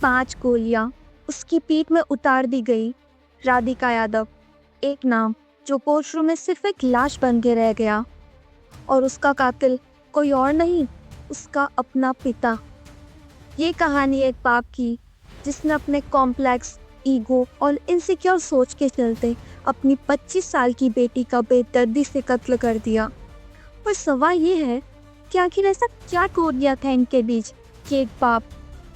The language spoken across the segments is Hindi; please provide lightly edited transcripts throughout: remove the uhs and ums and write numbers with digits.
5 गोलियां उसकी पीठ में उतार दी गई। राधिका यादव, एक नाम जो कोर्टरूम में सिर्फ एक लाश बन के रह गया, और उसका कातिल कोई और नहीं, उसका अपना पिता। ये कहानी एक बाप की जिसने अपने कॉम्प्लेक्स, ईगो और इनसिक्योर सोच के चलते अपनी 25 साल की बेटी का बेदर्दी से कत्ल कर दिया। पर सवाल ये है कि आखिर ऐसा क्या टूट गया था इनके बीच कि एक बाप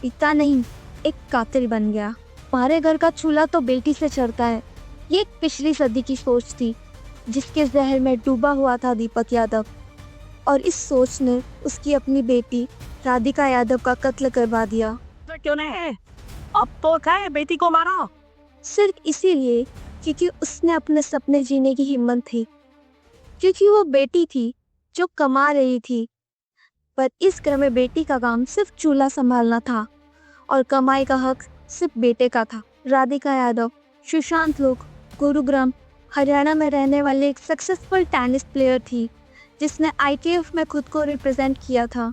पिता नहीं, एक कातिल बन गया। हमारे घर का चूल्हा तो बेटी से चढ़ता है, ये एक पिछली सदी की सोच थी जिसके जहर में डूबा हुआ था दीपक यादव, और इस सोच ने उसकी अपनी बेटी राधिका यादव का कत्ल करवा दिया। क्यों नहीं? अब तो क्या है, बेटी को मारो। सिर्फ इसीलिए क्योंकि उसने अपने सपने जीने की हिम्मत थी, क्योंकि वो बेटी थी जो कमा रही थी। पर इस घर में बेटी का काम सिर्फ चूल्हा संभालना था और कमाई का हक सिर्फ बेटे का था। राधिका यादव सुशांत लोक, गुरुग्राम, हरियाणा में रहने वाली एक सक्सेसफुल टेनिस प्लेयर थी जिसने ITF में खुद को रिप्रेजेंट किया था।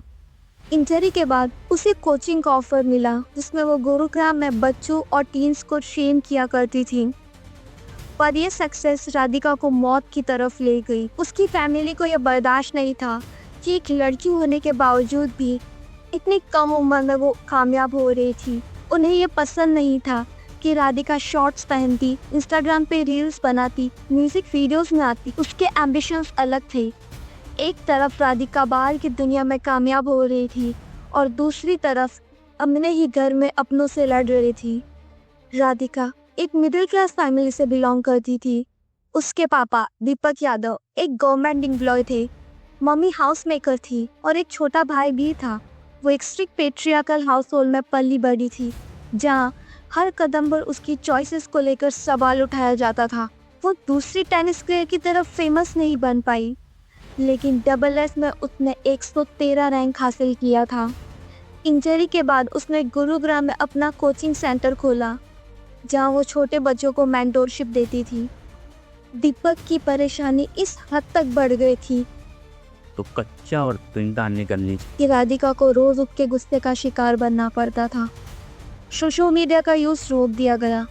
इंजरी के बाद उसे कोचिंग का ऑफर मिला जिसमें वो गुरुग्राम में बच्चों और टीन्स को ट्रेन किया करती थी। पर यह सक्सेस राधिका को मौत की तरफ ले गई। उसकी फैमिली को यह बर्दाश्त नहीं था कि एक लड़की होने के बावजूद भी इतनी कम उम्र में वो कामयाब हो रही थी। उन्हें यह पसंद नहीं था कि राधिका शॉर्ट्स पहनती, इंस्टाग्राम पे रील्स बनाती, म्यूजिक वीडियोस में आती। उसके एम्बिशंस अलग थे। एक तरफ राधिका बाहर की दुनिया में कामयाब हो रही थी और दूसरी तरफ अपने ही घर में अपनों से लड़ रही थी। राधिका एक मिडिल क्लास फैमिली से बिलोंग करती थी। उसके पापा दीपक यादव एक गवर्नमेंट एम्प्लॉय थे, मम्मी हाउस मेकर थी और एक छोटा भाई भी था। वो एक स्ट्रिक्ट पेट्रियार्कल हाउस होल्ड में पली बड़ी थी जहाँ हर कदम पर उसकी चॉइसेस को लेकर सवाल उठाया जाता था। वो दूसरी टेनिस प्लेयर की तरफ फेमस नहीं बन पाई, लेकिन डबल एस में उसने 113 रैंक हासिल किया था। इंजरी के बाद उसने गुरुग्राम में अपना कोचिंग सेंटर खोला जहां वो छोटे बच्चों को मेंटोरशिप देती थी। दीपक की परेशानी इस हद तक बढ़ गई थी तो कच्चा और जिंदा निकलनी कि राधिका को रोज उसके गुस्से का शिकार बनना पड़ता था। सोशल मीडिया का यूज रोक दिया गया।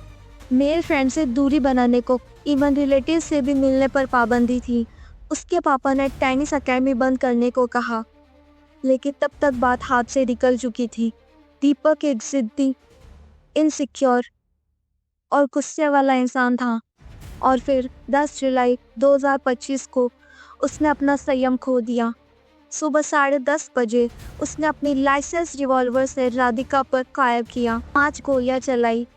मेल फ्रेंड से दूरी बनाने को, इवन रिलेटिव से भी मिलने पर पाबंदी थी। उसके पापा ने टेनिस अकेडमी बंद करने को कहा, लेकिन तब तक बात हाथ से निकल चुकी थी। दीपक एक जिद्दी, इनसिक्योर और गुस्से वाला इंसान था, और फिर 10 जुलाई 2025 को उसने अपना संयम खो दिया। सुबह 10:30 बजे उसने अपनी लाइसेंस रिवॉल्वर से राधिका पर फायर किया। 5 गोलियां चलाई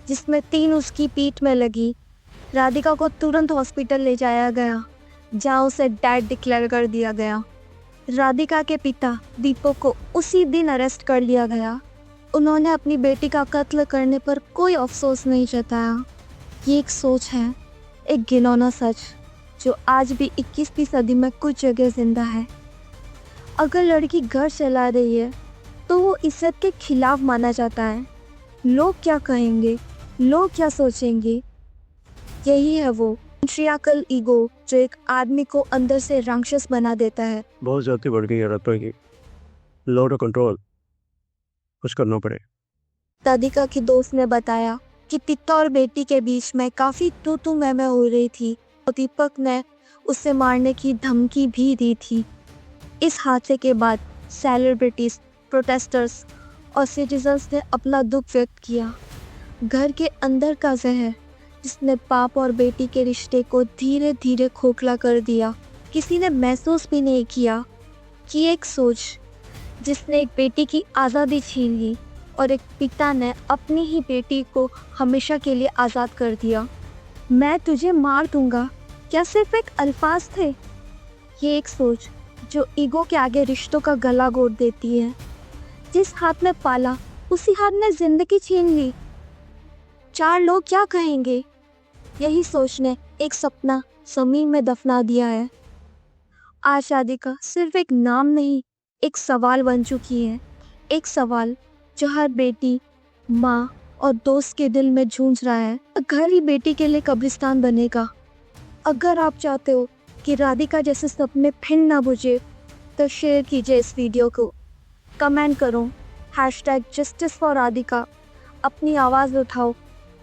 जिसमें 3 उसकी पीठ में लगी। राधिका को तुरंत हॉस्पिटल ले जाया गया जहां उसे डेड डिक्लेयर कर दिया गया। राधिका के पिता दीपक को उसी दिन अरेस्ट कर लिया गया। उन्होंने अपनी बेटी का कत्ल करने पर कोई अफसोस नहीं जताया। ये एक सोच है, एक घिनौना सच जो आज भी 21वीं सदी में कुछ जगह जिंदा है। अगर लड़की घर चला रही है तो वो इज्जत के खिलाफ माना जाता है। लोग क्या कहेंगे, लोग क्या सोचेंगे, यही है वो पेट्रियार्कल ईगो जो एक आदमी को अंदर से राक्षस बना देता है। बहुत ज्यादा बढ़ गई औरतों की लॉ कंट्रोल, कुछ करना पड़े। राधिका की दोस्त ने बताया कि पिता और बेटी के बीच में काफी तू मैं हो रही थी और दीपक ने उसे मारने की धमकी भी दी थी। इस हादसे के बाद सेलिब्रिटीज, प्रोटेस्टर्स और सिटीजन्स ने अपना दुख व्यक्त किया। घर के अंदर का जहर जिसने बाप और बेटी के रिश्ते को धीरे धीरे खोखला कर दिया। किसी ने महसूस भी नहीं किया कि एक सोच जिसने एक बेटी की आज़ादी छीन ली और एक पिता ने अपनी ही बेटी को हमेशा के लिए आज़ाद कर दिया। मैं तुझे मार दूंगा क्या सिर्फ एक अल्फाज थे? ये एक सोच जो ईगो के आगे रिश्तों का गला घोट देती है। जिस हाथ में पाला उसी हाथ ने जिंदगी छीन ली। 4 लोग क्या कहेंगे, यही सोच ने एक सपना ज़मीन में दफना दिया है। आज राधिका सिर्फ एक नाम नहीं, एक सवाल बन चुकी है। एक सवाल जो हर बेटी, माँ और दोस्त के दिल में गूंज रहा है। घर ही बेटी के लिए कब्रिस्तान बनेगा। अगर आप चाहते हो कि राधिका जैसे सपने फिर ना बुझे तो शेयर कीजिए इस वीडियो को, कमेंट करो हैशटैग जस्टिस फॉर राधिका। अपनी आवाज़ उठाओ,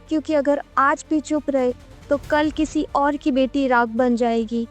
क्योंकि अगर आज भी चुप रहे तो कल किसी और की बेटी राख बन जाएगी।